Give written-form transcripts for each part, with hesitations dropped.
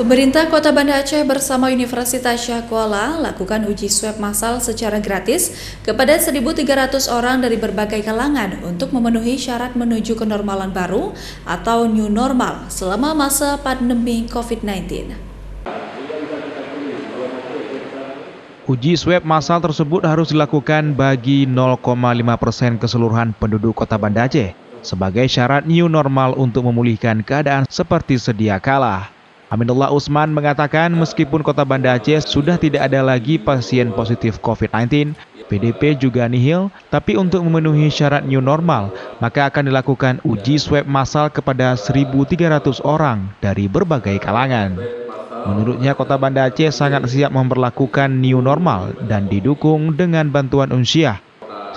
Pemerintah Kota Banda Aceh bersama Universitas Syah Kuala lakukan uji swab massal secara gratis kepada 1.300 orang dari berbagai kalangan untuk memenuhi syarat menuju kenormalan baru atau new normal selama masa pandemi COVID-19. Uji swab massal tersebut harus dilakukan bagi 0,5% keseluruhan penduduk Kota Banda Aceh sebagai syarat new normal untuk memulihkan keadaan seperti sedia kala. Aminullah Usman mengatakan meskipun Kota Banda Aceh sudah tidak ada lagi pasien positif COVID-19, PDP juga nihil, tapi untuk memenuhi syarat new normal, maka akan dilakukan uji swab massal kepada 1.300 orang dari berbagai kalangan. Menurutnya Kota Banda Aceh sangat siap memperlakukan new normal dan didukung dengan bantuan Unsyah,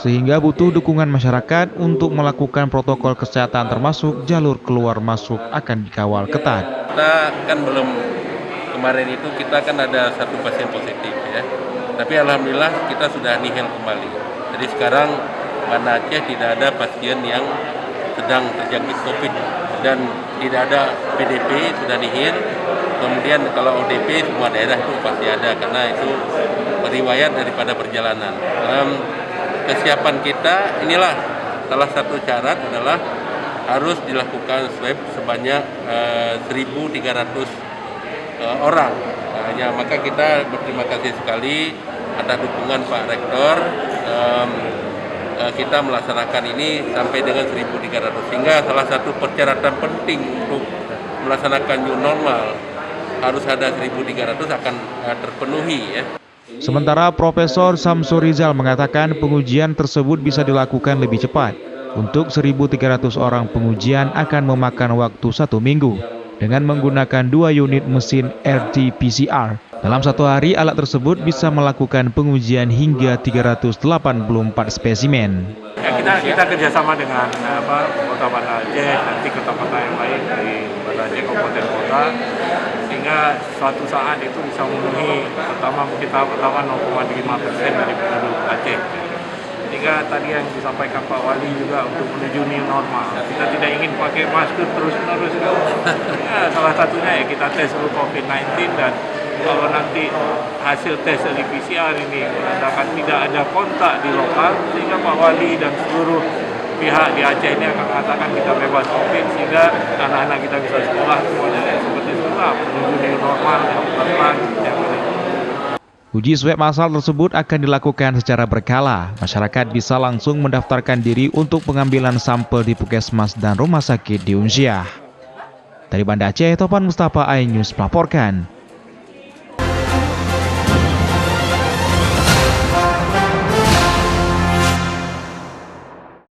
sehingga butuh dukungan masyarakat untuk melakukan protokol kesehatan termasuk jalur keluar masuk akan dikawal ketat. Kita kan belum, kemarin itu kita kan ada satu pasien positif ya, tapi alhamdulillah kita sudah nihil kembali. Jadi sekarang Banda Aceh tidak ada pasien yang sedang terjangkit COVID dan tidak ada PDP, sudah nihil. Kemudian kalau ODP semua daerah itu pasti ada karena itu riwayat daripada perjalanan. Kesiapan kita inilah salah satu syarat adalah harus dilakukan swab sebanyak 1.300 orang. Ya, maka kita berterima kasih sekali atas dukungan Pak Rektor. Kita melaksanakan ini sampai dengan 1.300 sehingga salah satu persyaratan penting untuk melaksanakan new normal harus ada 1.300 akan terpenuhi ya. Sementara Profesor Samsul Rizal mengatakan pengujian tersebut bisa dilakukan lebih cepat. Untuk 1.300 orang pengujian akan memakan waktu 1 minggu dengan menggunakan 2 unit mesin RT-PCR. Dalam satu hari alat tersebut bisa melakukan pengujian hingga 384 spesimen. Ya, kita kerjasama dengan Kota Banda Aceh, nanti kota-kota yang lain dari Banda Aceh, kabupaten kota, sehingga suatu saat itu bisa memenuhi kita pertama 0,5% dari penduduk Aceh. Sehingga tadi yang disampaikan Pak Wali juga untuk menuju new normal. Kita tidak ingin pakai masker terus-menerus. Ya, salah satunya ya kita tes dulu COVID-19 dan kalau nanti hasil tes dari PCR ini menandakan tidak ada kontak di lokal, sehingga Pak Wali dan seluruh pihak di Aceh ini akan mengatakan kita bebas COVID sehingga anak-anak kita bisa sekolah semuanya seperti semula menuju new normal yang pelan-pelan yang ini. Uji swab massal tersebut akan dilakukan secara berkala. Masyarakat bisa langsung mendaftarkan diri untuk pengambilan sampel di puskesmas dan rumah sakit di Unsyah. Dari Banda Aceh, Topan Mustafa, iNews melaporkan.